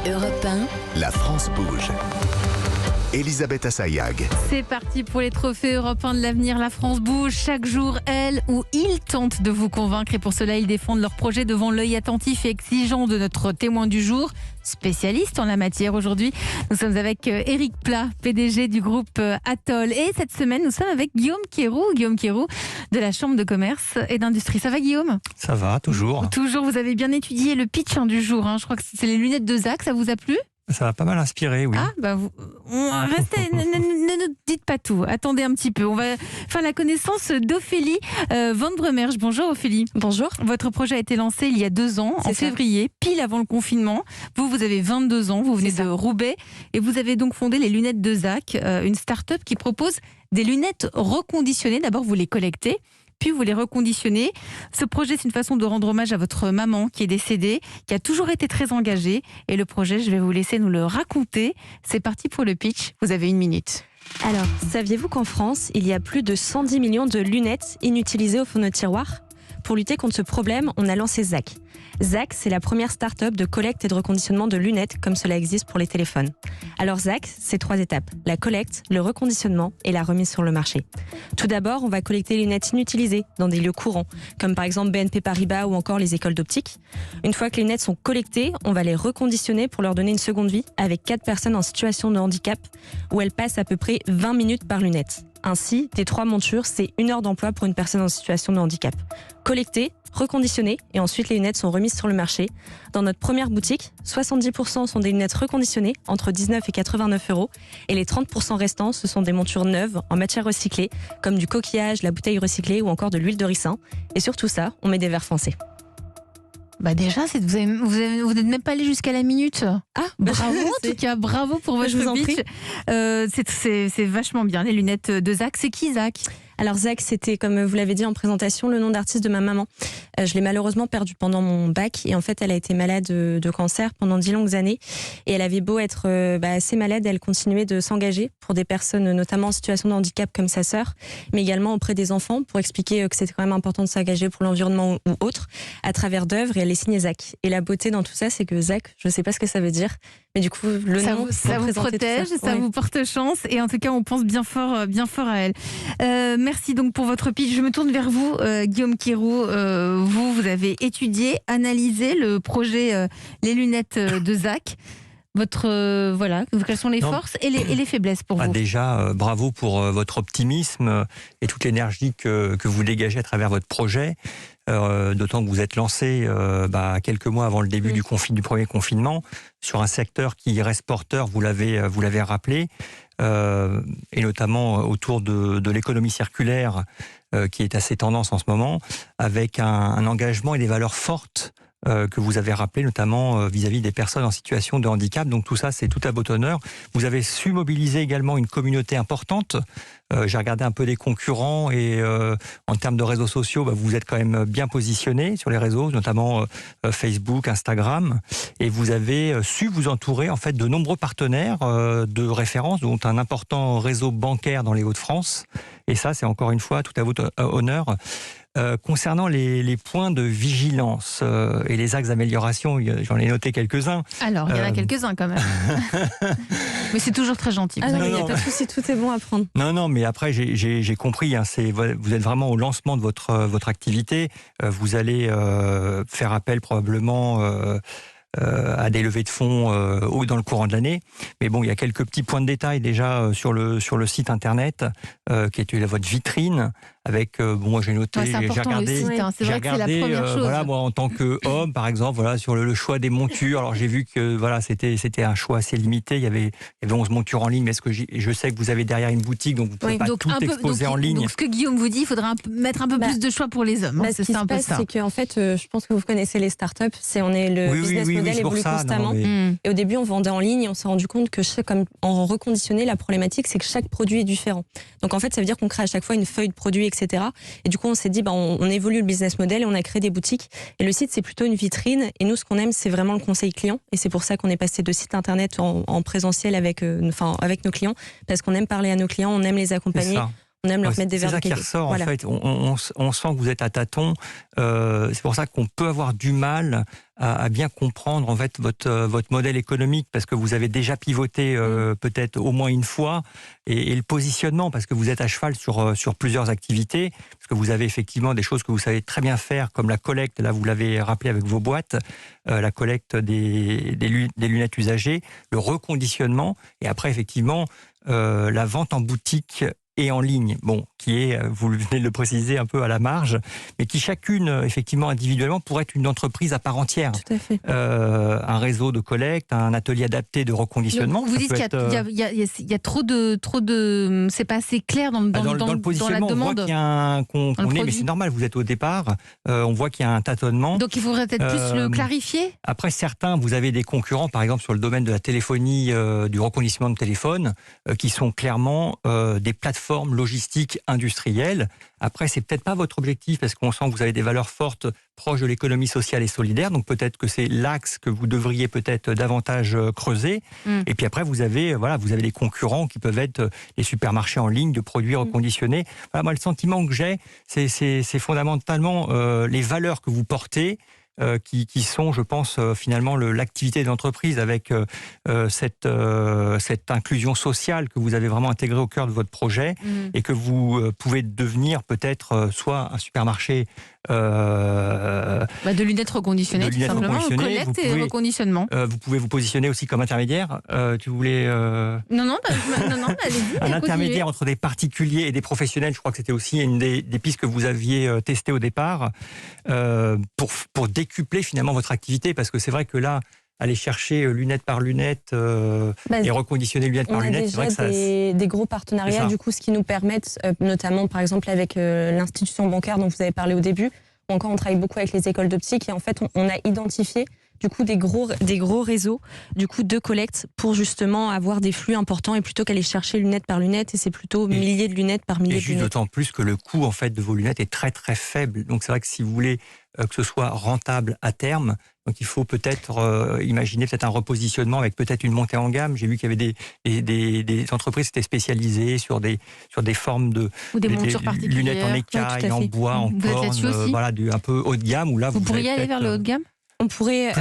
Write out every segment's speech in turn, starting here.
Europe 1, La France bouge. Elisabeth Assayag. C'est parti pour les trophées européens de l'avenir. La France bouge. Chaque jour, elle ou il tente de vous convaincre. Et pour cela, ils défendent leur projet devant l'œil attentif et exigeant de notre témoin du jour, spécialiste en la matière. Aujourd'hui, nous sommes avec Éric Plat, PDG du groupe Atoll. Et cette semaine, nous sommes avec Guillaume Quéroux de la Chambre de commerce et d'industrie. Ça va, Guillaume ? Ça va, toujours. Toujours, vous avez bien étudié le pitch du jour. Je crois que c'est les lunettes de Zach. Ça vous a plu ? Ça va pas mal inspiré, oui. Ah, restez, ne nous dites pas tout. Attendez un petit peu. On va faire la connaissance d'Ophélie Van Bremerge. Bonjour Ophélie. Bonjour. Votre projet a été lancé il y a 2 ans, en février, pile avant le confinement. Vous avez 22 ans, vous venez de Roubaix et vous avez donc fondé les lunettes de Zach, une start-up qui propose des lunettes reconditionnées. D'abord, vous les collectez, puis vous les reconditionnez. Ce projet, c'est une façon de rendre hommage à votre maman qui est décédée, qui a toujours été très engagée. Et le projet, je vais vous laisser nous le raconter. C'est parti pour le pitch. Vous avez 1 minute. Alors, saviez-vous qu'en France, il y a plus de 110 millions de lunettes inutilisées au fond de nos tiroirs ? Pour lutter contre ce problème, on a lancé Zach. Zach, c'est la première start-up de collecte et de reconditionnement de lunettes, comme cela existe pour les téléphones. Alors Zach, c'est 3 étapes. La collecte, le reconditionnement et la remise sur le marché. Tout d'abord, on va collecter les lunettes inutilisées dans des lieux courants, comme par exemple BNP Paribas ou encore les écoles d'optique. Une fois que les lunettes sont collectées, on va les reconditionner pour leur donner une seconde vie avec 4 personnes en situation de handicap, où elles passent à peu près 20 minutes par lunette. Ainsi, des 3 montures, c'est 1 heure d'emploi pour une personne en situation de handicap. Collectées, reconditionnées et ensuite les lunettes sont remises sur le marché. Dans notre première boutique, 70% sont des lunettes reconditionnées entre 19 et 89 euros et les 30% restants, ce sont des montures neuves en matière recyclée comme du coquillage, la bouteille recyclée ou encore de l'huile de ricin. Et sur tout ça, on met des verres foncés. Déjà, vous n'êtes même pas allé jusqu'à la minute. Ah, bravo en tout cas, bravo pour votre pitch. C'est vachement bien, les lunettes de Zach. C'est qui Zach ? Alors Zach, c'était, comme vous l'avez dit en présentation, le nom d'artiste de ma maman. Je l'ai malheureusement perdu pendant mon bac et en fait, elle a été malade de cancer pendant 10 longues années. Et elle avait beau être assez malade, elle continuait de s'engager pour des personnes notamment en situation de handicap comme sa sœur, mais également auprès des enfants pour expliquer que c'était quand même important de s'engager pour l'environnement ou autre, à travers d'œuvres, et elle est signée Zach. Et la beauté dans tout ça, c'est que Zach, je ne sais pas ce que ça veut dire, mais du coup, le nom, ça vous protège, ça vous porte chance et en tout cas, on pense bien fort à elle. Merci donc pour votre pitch. Je me tourne vers vous, Guillaume Quéroux. Vous avez étudié, analysé le projet Les lunettes de Zach. Quelles sont les forces et les faiblesses pour vous ? Déjà, bravo pour votre optimisme et toute l'énergie que vous dégagez à travers votre projet. D'autant que vous êtes lancé quelques mois avant le début du premier confinement sur un secteur qui reste porteur, vous l'avez rappelé, et notamment autour de l'économie circulaire qui est assez tendance en ce moment, avec un engagement et des valeurs fortes que vous avez rappelé, notamment vis-à-vis des personnes en situation de handicap. Donc tout ça, c'est tout à votre honneur. Vous avez su mobiliser également une communauté importante. J'ai regardé un peu les concurrents et en termes de réseaux sociaux, vous êtes quand même bien positionné sur les réseaux, notamment Facebook, Instagram. Et vous avez su vous entourer en fait de nombreux partenaires de référence, dont un important réseau bancaire dans les Hauts-de-France. Et ça, c'est encore une fois tout à votre honneur. Concernant les points de vigilance et les axes d'amélioration, j'en ai noté quelques-uns. Alors, il y en a quelques-uns quand même. Mais c'est toujours très gentil. Il n'y a pas de souci, tout est bon à prendre. Non, mais après, j'ai compris, vous êtes vraiment au lancement de votre activité. Vous allez faire appel probablement à des levées de fonds dans le courant de l'année. Mais bon, il y a quelques petits points de détail déjà sur le site internet qui est votre vitrine. Avec, moi j'ai noté, j'ai regardé. C'est vrai que c'est la première chose. Moi en tant qu'homme, par exemple, sur le choix des montures. Alors j'ai vu que c'était un choix assez limité. Il y avait 11 montures en ligne, mais je sais que vous avez derrière une boutique, donc vous ne pouvez pas tout exposer en ligne. Donc ce que Guillaume vous dit, il faudra mettre un peu plus de choix pour les hommes. Ce qui se passe, c'est qu'en fait, je pense que vous connaissez les startups. Le business model évolue constamment. Et au début, on vendait en ligne et on s'est rendu compte que en reconditionné, la problématique, c'est que chaque produit est différent. Donc en fait, ça veut dire qu'on crée à chaque fois une feuille de produit, etc. Et du coup, on s'est dit, on évolue le business model et on a créé des boutiques. Et le site, c'est plutôt une vitrine. Et nous, ce qu'on aime, c'est vraiment le conseil client. Et c'est pour ça qu'on est passé de site internet en présentiel avec nos clients. Parce qu'on aime parler à nos clients, on aime les accompagner. On aime leur mettre des verres de qualité. C'est ça qui ressort, voilà. en fait. On sent que vous êtes à tâtons. C'est pour ça qu'on peut avoir du mal à bien comprendre en fait votre modèle économique, parce que vous avez déjà pivoté peut-être au moins une fois, et le positionnement, parce que vous êtes à cheval sur plusieurs activités, parce que vous avez effectivement des choses que vous savez très bien faire, comme la collecte, là vous l'avez rappelé avec vos boîtes, la collecte des lunettes usagées, le reconditionnement, et après effectivement la vente en boutique et en ligne, qui est, vous venez de le préciser un peu à la marge, mais qui chacune, effectivement, individuellement, pourrait être une entreprise à part entière. Tout à fait. Un réseau de collecte, un atelier adapté de reconditionnement. Donc, vous dites qu'il y a trop de... C'est pas assez clair dans le positionnement, dans la demande. On voit qu'il y a mais c'est normal, vous êtes au départ, on voit qu'il y a un tâtonnement. Donc il faudrait peut-être plus le clarifier. Après, certains, vous avez des concurrents, par exemple, sur le domaine de la téléphonie, du reconditionnement de téléphone, qui sont clairement des plateformes logistiques industrielles. Après, c'est peut-être pas votre objectif, parce qu'on sent que vous avez des valeurs fortes proches de l'économie sociale et solidaire, donc peut-être que c'est l'axe que vous devriez peut-être davantage creuser. Et puis après, vous avez des concurrents qui peuvent être les supermarchés en ligne de produits reconditionnés. Voilà, moi, le sentiment que j'ai, c'est fondamentalement les valeurs que vous portez, qui sont, je pense, finalement l'activité d'entreprise, avec cette inclusion sociale que vous avez vraiment intégrée au cœur de votre projet, et que vous pouvez devenir peut-être soit un supermarché de lunettes reconditionnées, tout simplement, collecte et reconditionnement. Vous pouvez vous positionner aussi comme intermédiaire. Tu voulais non, allez-y. Un intermédiaire entre des particuliers et des professionnels. Je crois que c'était aussi une des pistes que vous aviez testées au départ, pour décupler finalement votre activité, parce que c'est vrai que là, aller chercher lunette par lunette et reconditionner lunette par lunette, c'est vrai que ça... des gros partenariats, du coup, ce qui nous permettent, notamment par exemple avec l'institution bancaire dont vous avez parlé au début, ou encore on travaille beaucoup avec les écoles d'optique, et en fait on a identifié du coup des gros réseaux du coup de collecte pour justement avoir des flux importants, et plutôt qu'aller chercher lunette par lunette, et c'est plutôt milliers de lunettes par milliers de lunettes. D'autant plus que le coût en fait de vos lunettes est très très faible. Donc c'est vrai que si vous voulez que ce soit rentable à terme, donc il faut peut-être imaginer peut-être un repositionnement avec peut-être une montée en gamme. J'ai vu qu'il y avait des entreprises qui étaient spécialisées sur des formes de montures particulières, lunettes en écaille, en bois, en corne, un peu haut de gamme. Où là, vous pourriez aller vers le haut de gamme. On pourrait.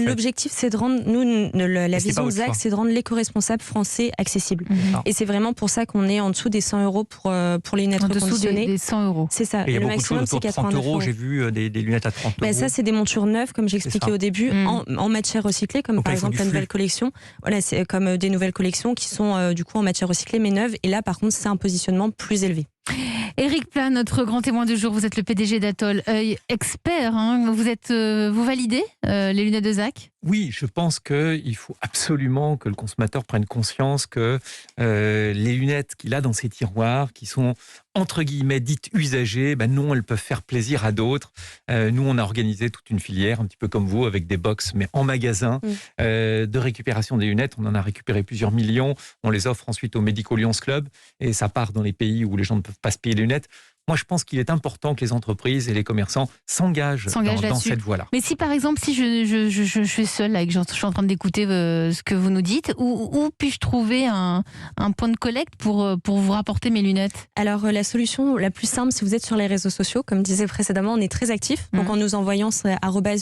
L'objectif, c'est de rendre la vision de ZAC, c'est de rendre l'éco-responsable français accessible. Et c'est vraiment pour ça qu'on est en dessous des 100 € pour les lunettes reconditionnées. Des 100 €. C'est ça. Et le maximum, c'est 89 €. J'ai vu des lunettes à 30 €. Ça, c'est des montures neuves, comme j'expliquais au début, en matière recyclée, comme par exemple la nouvelle collection. Voilà, c'est comme des nouvelles collections qui sont du coup en matière recyclée mais neuves. Et là, par contre, c'est un positionnement plus élevé. Éric Plat, notre grand témoin du jour, vous êtes le PDG d'Atoll, expert, vous validez les lunettes de ZAC ? Oui, je pense qu'il faut absolument que le consommateur prenne conscience que les lunettes qu'il a dans ses tiroirs, qui sont entre guillemets dites usagées, non, elles peuvent faire plaisir à d'autres. Nous, on a organisé toute une filière, un petit peu comme vous, avec des box, mais en magasin, de récupération des lunettes. On en a récupéré plusieurs millions. On les offre ensuite au Medico Lyons Club, et ça part dans les pays où les gens ne peuvent pas se payer les lunettes. Moi, je pense qu'il est important que les entreprises et les commerçants s'engagent dans cette voie-là. Mais si, par exemple, si je suis seule, là, et que je suis en train d'écouter ce que vous nous dites, où puis-je trouver un point de collecte pour vous rapporter mes lunettes ? Alors, la solution la plus simple, si vous êtes sur les réseaux sociaux, comme disait précédemment, on est très actifs. Donc, en nous envoyant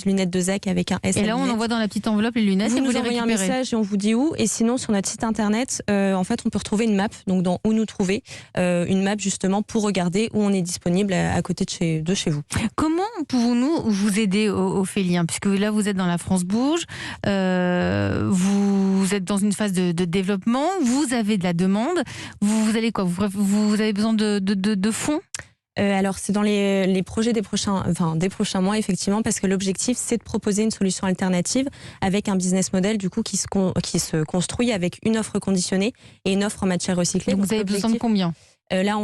lunettes de ZAC avec un S. Et là, on envoie dans la petite enveloppe les lunettes, et vous les récupérez. Un message et on vous dit où. Et sinon, sur notre site internet, en fait, on peut retrouver une map, donc dans Où nous trouver, une map justement pour regarder où on est disponible à côté de chez vous. Comment pouvons-nous vous aider, Ophélie, puisque là vous êtes dans la France Bouge, vous êtes dans une phase de développement, vous avez de la demande, vous allez quoi, vous avez besoin de fonds ? Alors c'est dans les projets des prochains mois, effectivement, parce que l'objectif c'est de proposer une solution alternative avec un business model du coup qui se construit avec une offre conditionnée et une offre en matière recyclée. Donc vous avez besoin de combien ? Là,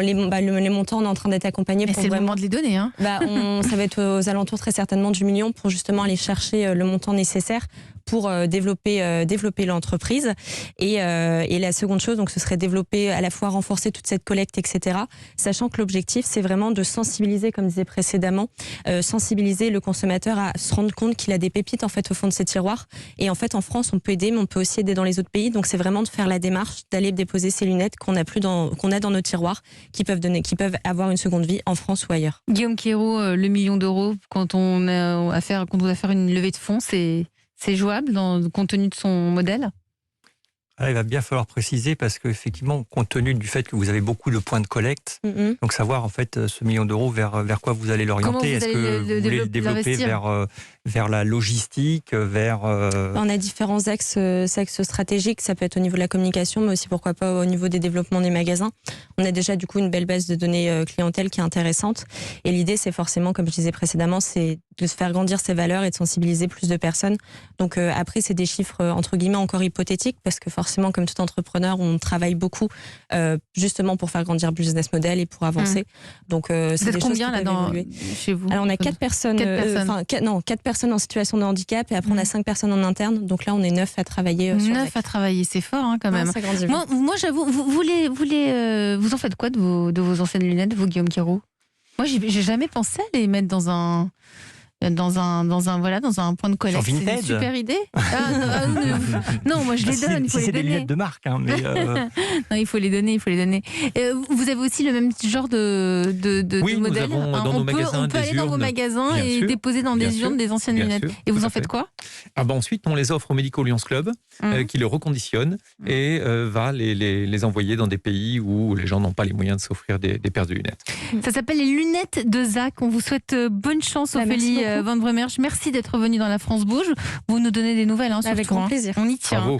les montants, on est en train d'être accompagnés. Mais c'est le moment de les donner. Ça va être aux alentours très certainement du million pour justement aller chercher le montant nécessaire pour développer l'entreprise. Et la seconde chose, donc, ce serait développer, à la fois renforcer toute cette collecte, etc. Sachant que l'objectif, c'est vraiment de sensibiliser, comme disait précédemment, sensibiliser le consommateur à se rendre compte qu'il a des pépites en fait au fond de ses tiroirs. Et en fait, en France, on peut aider, mais on peut aussi aider dans les autres pays. Donc, c'est vraiment de faire la démarche d'aller déposer ces lunettes qu'on a dans nos tiroirs, qui peuvent avoir une seconde vie en France ou ailleurs. Guillaume Quérault, le 1 million d'euros, quand on doit faire une levée de fonds, c'est jouable compte tenu de son modèle? Là, il va bien falloir préciser parce qu'effectivement, compte tenu du fait que vous avez beaucoup de points de collecte, donc savoir en fait ce 1 million d'euros vers quoi vous allez l'orienter. Est-ce que vous voulez le développer vers la logistique, On a différents axes stratégiques. Ça peut être au niveau de la communication, mais aussi pourquoi pas au niveau des développements des magasins. On a déjà du coup une belle base de données clientèle qui est intéressante. Et l'idée, c'est forcément, comme je disais précédemment, c'est de se faire grandir ses valeurs et de sensibiliser plus de personnes. Donc après, c'est des chiffres entre guillemets encore hypothétiques parce que forcément, comme tout entrepreneur, on travaille beaucoup justement pour faire grandir le business model et pour avancer. Donc c'est des combien choses là chez vous? Alors on a 4 personnes, 4 personnes en situation de handicap et après on a 5 personnes en interne. Donc là, on est 9 à travailler. 9 à travailler, c'est fort quand même. Ça grandit. Moi, j'avoue, vous en faites quoi de vos anciennes lunettes, vous, Guillaume Quérault? Moi, j'ai jamais pensé à les mettre dans un point de collecte. Sur Vinted. C'est une super idée. Non, moi je les donne. Il faut les c'est donner. des lunettes de marque, hein, mais non, il faut les donner. Vous avez aussi le même genre de oui, modèle. Nous avons dans nos magasins on peut aller dans vos magasins et déposer dans des urnes des anciennes lunettes. Et vous en faites quoi? Ensuite, on les offre au Medico Lions Club, qui le reconditionne et va les envoyer dans des pays où les gens n'ont pas les moyens de s'offrir des paires de lunettes. Ça s'appelle les lunettes de Zach. On vous souhaite bonne chance, Ophélie Van Bremerge. Merci d'être venue dans La France Bouge. Vous nous donnez des nouvelles. Avec grand plaisir. On y tient. Bravo.